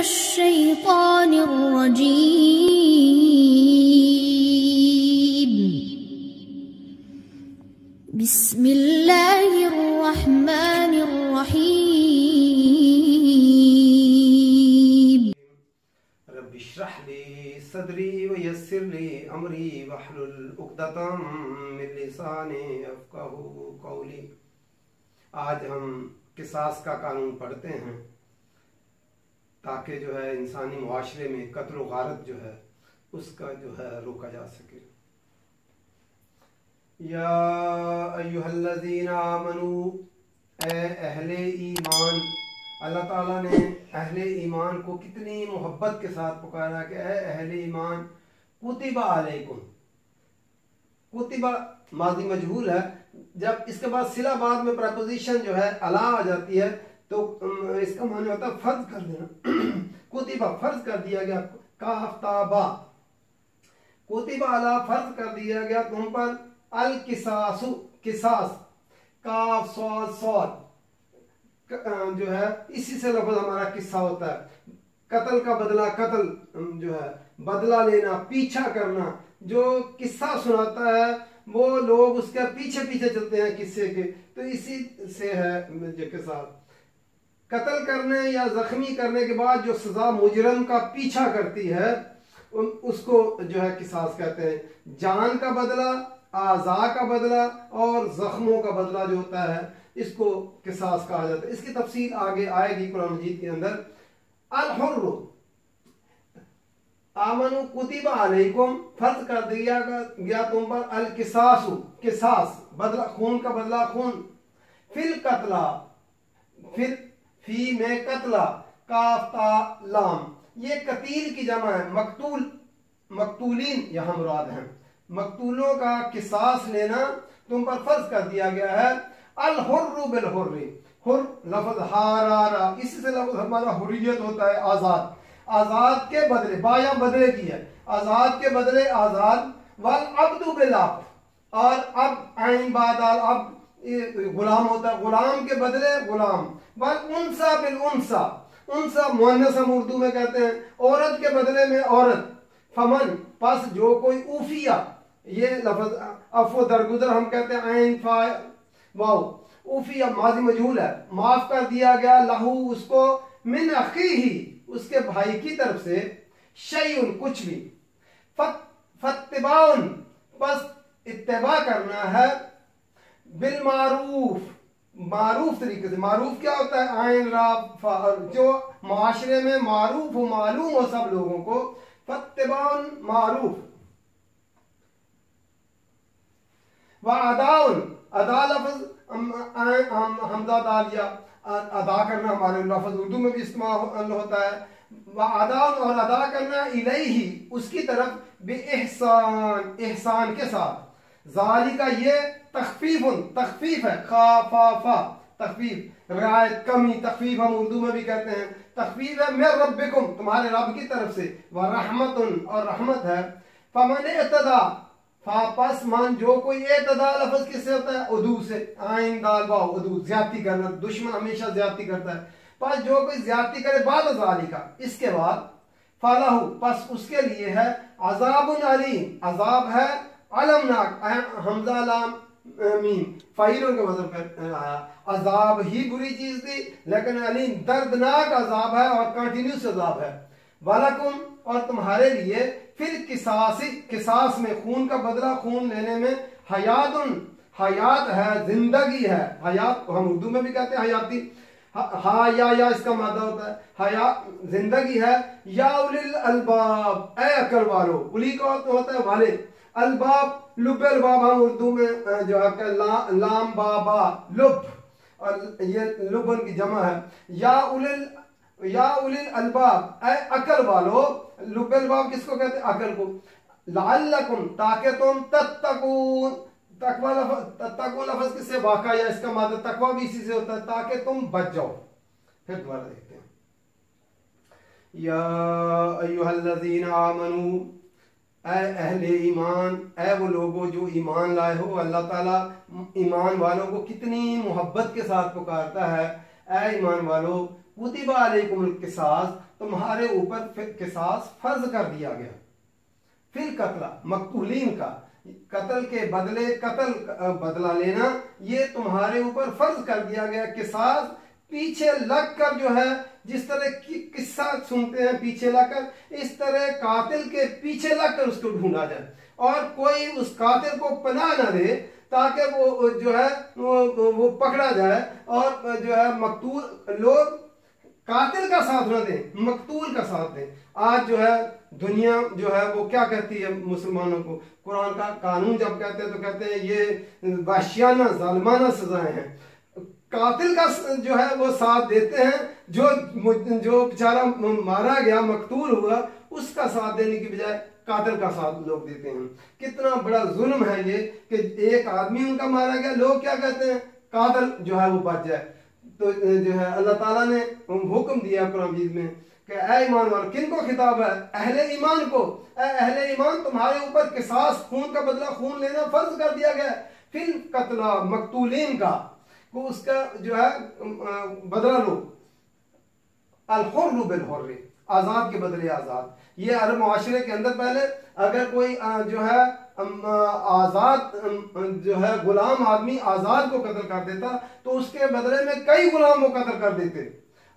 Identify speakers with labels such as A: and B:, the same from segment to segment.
A: मिनश्शैतानिर रजीम। बिस्मिल्लाहिर रहमानिर रहीम।
B: Rabbi इश्रह ली सदरी व यस्सिर ली अमरी वहलुल उक़दतम मिन लिसानी यफ़क़हू क़ौली। आज हम किसास का कानून पढ़ते हैं ताकि जो है इंसानी मुआशरे में कत्ल व गारत जो है उसका जो है रोका जा सके। या अय्युहल्लज़ीना आमनू, ए अहले ईमान। अल्लाह ताला ने अहले ईमान को कितनी मोहब्बत के साथ पुकारा कि ए अहले ईमान, कुतिबा अलैकुम। कुतिबा माजी मजहूल है, जब इसके बाद सिला बाद में प्रपोजिशन जो है अला आ जाती है तो इसका माने होता है फर्ज कर देना। कुतिबा फर्ज कर दिया गया, काफ्ताबा कुतिबा अला फर्ज कर दिया गया तुम पर, अल किसासु किसास, काफ स्वाद स्वाद जो है इसी से लफ्ज हमारा किस्सा होता है। कत्ल का बदला, कत्ल जो है बदला लेना, पीछा करना। जो किस्सा सुनाता है वो लोग उसके पीछे पीछे चलते हैं किस्से के, तो इसी से है जो किस्सा। कत्ल करने या जख्मी करने के बाद जो सजा मुजरम का पीछा करती है उसको जो है किसास कहते हैं। जान का बदला, आज़ा का बदला और जख्मों का बदला जो होता है इसको किसास कहा जाता है। इसकी तफसील आगे आएगी कुरान मजीद के अंदर। अल हुर्र आमनु कुतिबा अलैकुम, फर्ज कर दिया गया तुम पर, अल किसासु किसास, बदला खून का बदला खून। फिल कतला, फिर फी में कतला, काफ्ता लाम, ये कतील की जमा है। मकतूल मकतूलीन यहाँ मुराद है। मकतूलों का किसास लेना तुम पर फर्ज कर दिया गया है। अल हुर्रु बिल हुर्रि, हुर लफ्ज हारारा, इसी से लफ्ज हमारा हुर्रियत होता है, आजाद। आजाद के बदले, बाया बदले की है, आजाद के बदले आजाद। वल अब्दु बिल अब्द, और अब आइन बादाल अब गुलाम होता है, गुलाम के बदले गुलाम। वल उनसा बिल उनसा, उनसा मुअन्नस हम उर्दू में कहते हैं, औरत के बदले में औरत। फमन पस जो कोई, उफिया ये लफ्ज अफो दरगुजर हम कहते हैं, आइन फा वाओ, उफिया माजी मजहूल है, माफ कर दिया गया, लहू उसको, मिन अखीही उसके भाई की तरफ से, शैउन कुछ भी। फत्तिबाउन बस इत्तिबा करना है, बिल मारूफ मारूफ तरीके से। मारूफ क्या होता है, आइन रा फा, जो माशरे में मारूफ हो, मालूम हो सब लोगों को। फत्तिबाउन मारूफ। व अदाउन, अदा लफ्ज हमजा दालिया, अदा करना हमारे लफ्ज उर्दू में भी इस्तेमाल होता है। व अदाउन, और अदा करना, इलैही उसकी तरफ, बे एहसान एहसान के साथ। जालिका ये तखफीफुन तखफीफ है, खाफाफा तखफीफ, रियायत कमी तखफीफ हम उर्दू में भी कहते हैं। तखफीफ है मिर रब्बिकुम, तुम्हारे रब की तरफ से। व रहमतुन, और रहमत है। फमन इत्तदा, फापस मन जो कोई, एतदा लफ्ज किससे होता है, उदू से, आइन दाल वाओ उदू, ज्यादती करना। दुश्मन हमेशा ज्यादती करता है। पर जो कोई ज्यादती करे बाद जालिका, इसके बाद, फलाहु पस उसके लिए है, अजाबुन अलीम, अजाब है, अलमनाक, हमजा लाम मीम फाइलों के वजन पर आया। अजाब ही बुरी चीज थी, लेकिन अलीम दर्दनाक अजाब है और कंटिन्यूस अजाब है। वालकुम, और तुम्हारे लिए, फिर किसासी किसास में, खून का बदला खून लेने में, हयातुन हयात है, जिंदगी है। हयात हम उर्दू में भी कहते हैं हयाती, हा या इसका मादा होता है, हयात जिंदगी है। या उलिल अलबाब, ए अकल वालो, उली का होता है वाले, अलबाब लुबल बाब हम उर्दू में जो है लाम बाबा लुब, और ये लुबन की जमा है। या उलिल अलबाब, ए अकल वालो, लुबल बाब किसको कहते हैं, अकल को। लअल्लकुम, ताकि तुम, तत्तकून, तत्तकून लफ्ज किससे, वाक़ा या इसका मादा, तकवा भी इसी से होता है, ताकि तुम बच जाओ। फिर दोबारा देखते हैं। या अय्युहल्लज़ीना आमनू, अहले ईमान, ए वो लोगों जो ईमान लाए हो। अल्लाह ताला ईमान वालों को कितनी मोहब्बत के साथ पुकारता है, ऐ ईमान वालो कुतिबा अलैकुमुल किसास, तुम्हारे ऊपर किसास फर्ज कर दिया गया। फिर कत्ला मकतूलीन का, कत्ल के बदले कत्ल बदला लेना ये तुम्हारे ऊपर फर्ज कर दिया गया। किसास पीछे लगकर जो है, जिस तरह की किस्सा सुनते हैं पीछे लगकर, इस तरह कातिल के पीछे लगकर उसको ढूंढा जाए और कोई उस कातिल को पनाह न दे, ताकि वो जो है वो पकड़ा जाए और जो है मकतूल लोग कातिल का साथ न दें, मकतूल का साथ दें। आज जो है दुनिया जो है वो क्या कहती है मुसलमानों को, कुरान का कानून जब कहते हैं तो कहते हैं ये वाशियाना जालिमाना सजाएं हैं। कातिल का जो है वो साथ देते हैं, जो बेचारा मारा गया मकतूल हुआ उसका साथ देने की बजाय कातिल का साथ लोग देते हैं। कितना बड़ा जुल्म है ये कि एक आदमी उनका मारा गया, लोग क्या कहते हैं कातिल जो है वो बच जाए। तो जो है अल्लाह ताला ने हुक्म दिया कुरान मजीद में कि ऐ ईमान वालों, किन को खिताब है? अहले ईमान को। अहले ईमान तुम्हारे ऊपर किसास, खून का बदला खून लेना फर्ज कर दिया गया। फिर कत्ला मकतूलीन का, को उसका जो है बदला लो। अल हुर्रु बिल हुर्रि, आजाद के बदले आजाद। ये अरब मुआशरे के अंदर पहले अगर कोई जो है आजाद जो है गुलाम आदमी आजाद को कत्ल कर देता तो उसके बदले में कई गुलाम को कत्ल कर देते,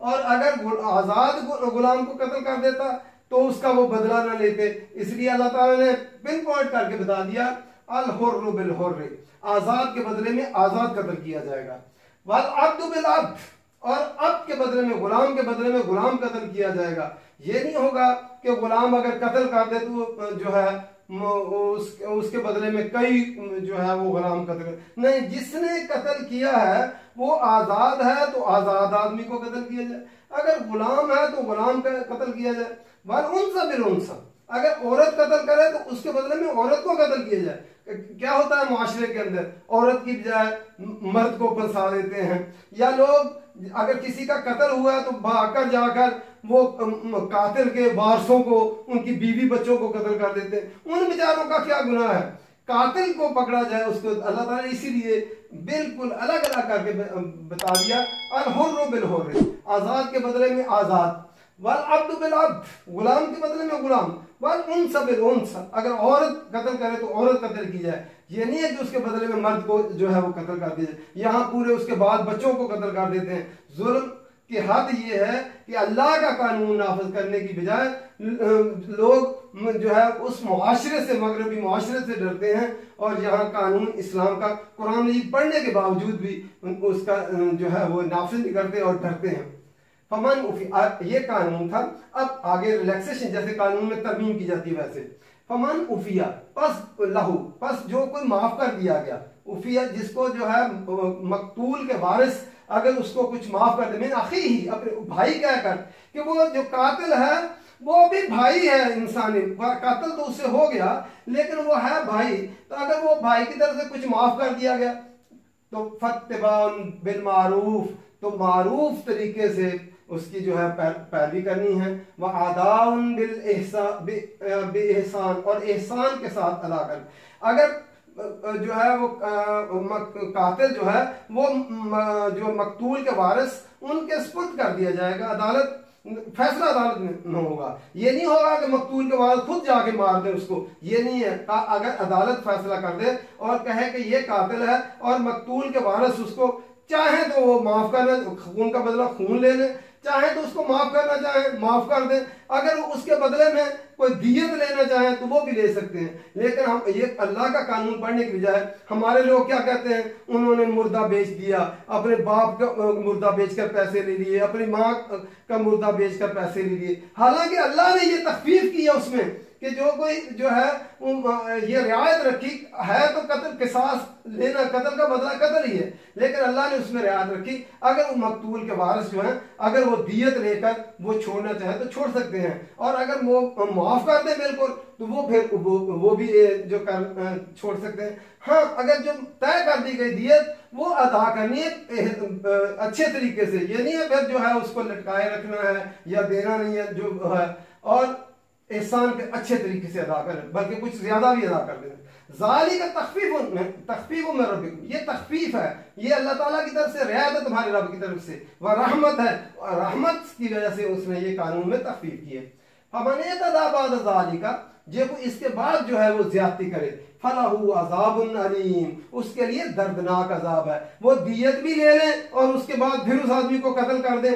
B: और अगर आजाद गुलाम को कत्ल कर देता तो उसका वो बदला न लेते। इसलिए अल्लाह ताला ने पिन पॉइंट करके बता दिया अल हुर्रु बिल हुर्रि, आजाद के बदले में आजाद कत्ल किया जाएगा। वल अब्दु बिल अब्द, और अब्द के बदले में गुलाम के बदले में गुलाम कत्ल किया जाएगा। ये नहीं होगा कि गुलाम अगर कत्ल कर दे तो जो है उसके बदले में कई जो है वो गुलाम कत्ल नहीं, जिसने कत्ल किया है वो आजाद है तो आजाद आदमी को कत्ल किया जाए, अगर गुलाम है तो गुलाम का कत्ल किया जाए। वल उनसा बिल उनसा, अगर औरत कत्ल करे तो उसके बदले में औरत को कत्ल किया जाए। क्या होता है मुआशरे के अंदर, औरत की बजाय मर्द को फंसा देते हैं, या लोग अगर किसी का कत्ल हुआ है तो भागकर जाकर वो कातिल के वारसों को, उनकी बीवी बच्चों को कत्ल कर देते हैं। उन बेचारों का क्या गुनाह है? कातिल को पकड़ा जाए उसको अल्लाह ताला ने इसीलिए बिल्कुल अलग अलग करके बता दिया अल हुर्रु बिल हुर्रि, आजाद के बदले में आजाद। वल अब्दु बिल अब्द, गुलाम के बदले में गुलाम। वल उनसा बिल उनसा, अगर औरत कत्ल करे तो औरत कत्ल की जाए। ये नहीं है कि उसके बदले में मर्द को जो है वो कत्ल कर दिया जाए। यहाँ पूरे उसके बाद बच्चों को कत्ल कर देते हैं। जुल्म की हद ये है कि अल्लाह का कानून नाफिज करने की बजाय लोग जो है उस मुआशरे से, मगरबी मुआशरे से डरते हैं, और यहाँ कानून इस्लाम का कुरान मजीद पढ़ने के बावजूद भी उसका जो है वो नाफिज नहीं करते और डरते हैं। फमन उफी, ये कानून था। अब आगे रिलैक्सेशन, जैसे कानून में तरमीम की जाती है वैसे। फमन उफिया पस लहू, पस जो कोई माफ कर दिया गया। उफिया जिसको जो है मकतूल के वारिस अगर उसको कुछ माफ कर दे, मैंने अखी ही अपने भाई कहकर, कि वो जो कातिल है वो भी भाई है इंसानी, कातिल तो उससे हो गया लेकिन वो है भाई, तो अगर वो भाई की तरफ से कुछ माफ कर दिया गया तो फत्तिबाउन बिल मारूफ, तो मारूफ तरीके से उसकी जो है पैरवी करनी है। वह आदाउन बिल एहसान, और एहसान के साथ अदा कर। अगर जो है वो कातिल जो है वो जो मकतूल के वारिस उनके सुपुर्द कर दिया जाएगा, अदालत फैसला अदालत में न होगा। ये नहीं होगा कि मकतूल के वारिस खुद जाके मार दे उसको, ये नहीं है। अगर अदालत फैसला कर दे और कहे कि ये कातिल है और मकतूल के वारिस उसको चाहे तो वो माफ करना, खून का बदला खून ले ले, चाहे तो उसको माफ करना चाहे माफ कर दें, अगर उसके बदले में कोई दियत लेना चाहे तो वो भी ले सकते हैं। लेकिन हम ये अल्लाह का कानून पढ़ने की बजाय हमारे लोग क्या कहते हैं, उन्होंने मुर्दा बेच दिया, अपने बाप का मुर्दा बेचकर पैसे ले लिए, अपनी माँ का मुर्दा बेचकर पैसे ले लिए। हालांकि अल्लाह ने ये तखफीफ किया उसमें कि जो कोई जो है ये रियायत रखी है तो कत्ल किसास लेना, कत्ल का बदला कत्ल ही है, लेकिन अल्लाह ने उसमें रियायत रखी। अगर वो मकतूल के वारिस जो है अगर वो दियत लेकर वो छोड़ना चाहे तो छोड़ सकते हैं, और अगर वो माफ कर दे बिल्कुल तो वो फिर वो भी जो कर छोड़ सकते हैं। हाँ, अगर जो तय कर दी गई दियत वो अदा करनी है अच्छे तरीके से, ये नहीं है फिर जो है उसको लटकाए रखना है या देना नहीं है जो है, और एहसान के अच्छे तरीके से अदा करें, बल्कि कुछ ज्यादा भी अदा कर दें। ज़ालिका तख़फ़ीफ़ में रब्बिकुम, ये तख़फ़ीफ़ है, ये अल्लाह ताला की तरफ से रियायत है तुम्हारे रब की तरफ से, वह रहमत है, और रहमत की वजह से उसने ये कानून में तख़फ़ीफ़ की है। फमन यतदा बाद ज़ालिका, जो इसके बाद जो है वो ज्यादती करे, फलहु अज़ाबुन अलीम, उसके लिए दर्दनाक अजाब है। वो दियत भी ले लें और उसके बाद फिर उस आदमी को कत्ल कर दें,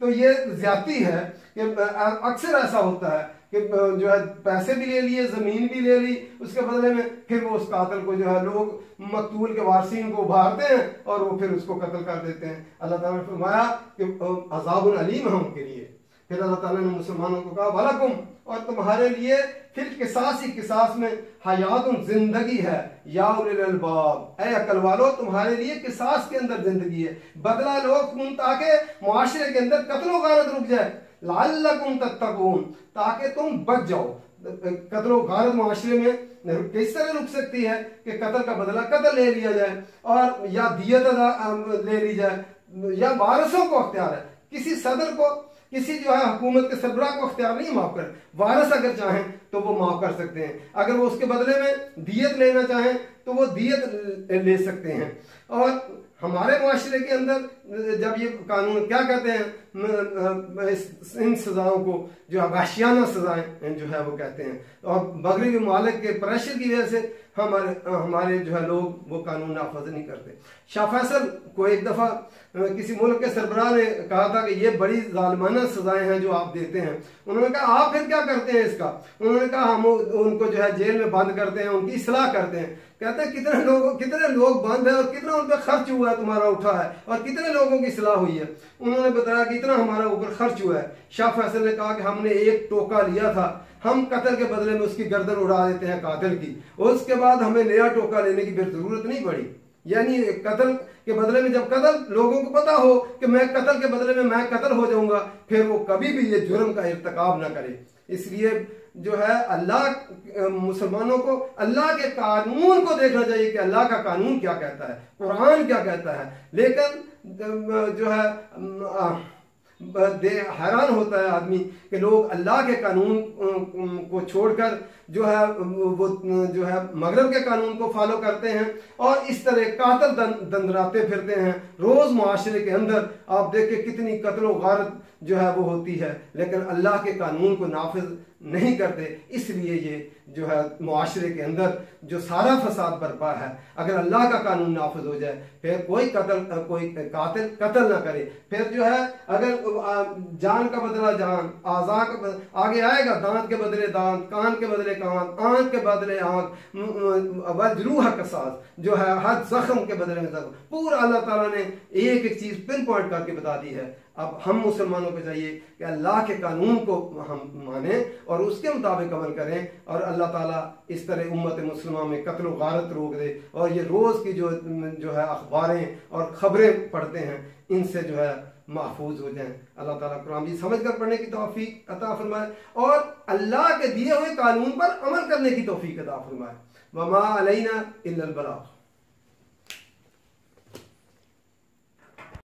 B: तो ये ज्यादती है। कि अक्सर ऐसा होता है कि जो है पैसे भी ले लिए, जमीन भी ले ली, उसके बदले में फिर वो उस कातिल को जो है लोग मकतूल के वारसीन को उभारते हैं और वो फिर उसको कत्ल कर देते हैं। अल्लाह ताला ने फरमाया कि अज़ाबुन अलीम है उनके लिए। फिर अल्लाह ताला ने मुसलमानों को कहा वलकुम, और तुम्हारे लिए फिर किसास में हयातुन, जिंदगी है, या उलिल अलबाब, ऐ अकल वालो तुम्हारे लिए किसास के अंदर जिंदगी है, बदला लो तुम ताकि मुआशरे के अंदर कत्लो गारत रुक जाए, लअल्लकुम तत्तकून, ताकि तुम बच जाओ। कत्लो गारत मुआशरे में किस तरह रुक सकती है कि कत्ल का बदला कत्ल ले लिया जाए और या दियत ले ली जाए, या वारसों को अख्तियार है, किसी सदर को, किसी जो है हुकूमत के सरबराह को अख्तियार नहीं माफ कर, वारिस अगर चाहें तो वो माफ कर सकते हैं, अगर वो उसके बदले में दियत लेना चाहें तो वो दियत ले सकते हैं। और हमारे माशरे के अंदर जब ये कानून क्या कहते हैं, इन सजाओं को जो वहशियाना सजाएं जो है वो कहते हैं, और मगरबी मालिक के प्रेशर की वजह से हमारे जो है लोग वो कानून नाफज नहीं करते। शाह फैसल को एक दफा किसी मुल्क के सरबराह ने कहा था कि ये बड़ी जालिमाना सजाएं हैं जो आप देते हैं। उन्होंने कहा आप फिर क्या करते हैं इसका? उन्होंने कहा हम उनको जो है जेल में बंद करते हैं, उनकी इस्लाह करते हैं। कहते हैं कितने लोग बंद है और कितना उन पर खर्च हुआ है, तुम्हारा उठा है, और कितने लोगों की इस्लाह हुई है। उन्होंने बताया कि इतना हमारा ऊपर खर्च हुआ है। शाह फैसल ने कहा कि हमने एक टोका लिया था, हम कत्ल के बदले में उसकी गर्दन उड़ा देते हैं कातिल की, उसके बाद हमें नया टोका लेने की फिर जरूरत नहीं पड़ी। यानी कत्ल के बदले में जब कत्ल लोगों को पता हो कि मैं कत्ल के बदले में मैं कत्ल हो जाऊंगा, फिर वो कभी भी ये जुर्म का इर्तिकाब ना करे। इसलिए जो है अल्लाह मुसलमानों को अल्लाह के कानून को देखना चाहिए कि अल्लाह का कानून क्या कहता है, कुरान क्या कहता है। लेकिन जो है हैरान होता है आदमी कि लोग अल्लाह के कानून को छोड़कर जो है वो जो है मगरब के कानून को फॉलो करते हैं और इस तरह कातिल दंदराते फिरते हैं। रोज मुआशरे के अंदर आप देखें कितनी कत्लो गारत जो है वो होती है, लेकिन अल्लाह के कानून को नाफिज नहीं करते। इसलिए ये जो है मुआशरे के अंदर जो सारा फसाद बर्पा है, अगर अल्लाह का कानून नाफिज हो जाए फिर कोई कातिल कत्ल ना करे। फिर जो है अगर जान का बदला जान, आज़ा का आगे आएगा, दांत के बदले दांत, कान के बदले कान, आंख के बदले आंख, वजरूह कसास जो है हर जख्म के बदले में जख्म, पूरा अल्लाह ताला ने एक एक चीज पिन पॉइंट करके बता दी है। अब हम मुसलमानों को चाहिए कि अल्लाह के कानून को हम माने और उसके मुताबिक अमल करें, और अल्लाह ताला इस तरह उम्मत मुस्लिमा में कत्ल गारत रोक दे, और ये रोज़ की जो है अखबारें और ख़बरें पढ़ते हैं इनसे जो है महफूज हो जाएं। अल्लाह ताला कुरान भी समझ कर पढ़ने की तौफीक अता फरमाए और अल्लाह के दिए हुए कानून पर अमल करने की तौफीक अता फरमाए। वमा अलैना इल्लल बलाग।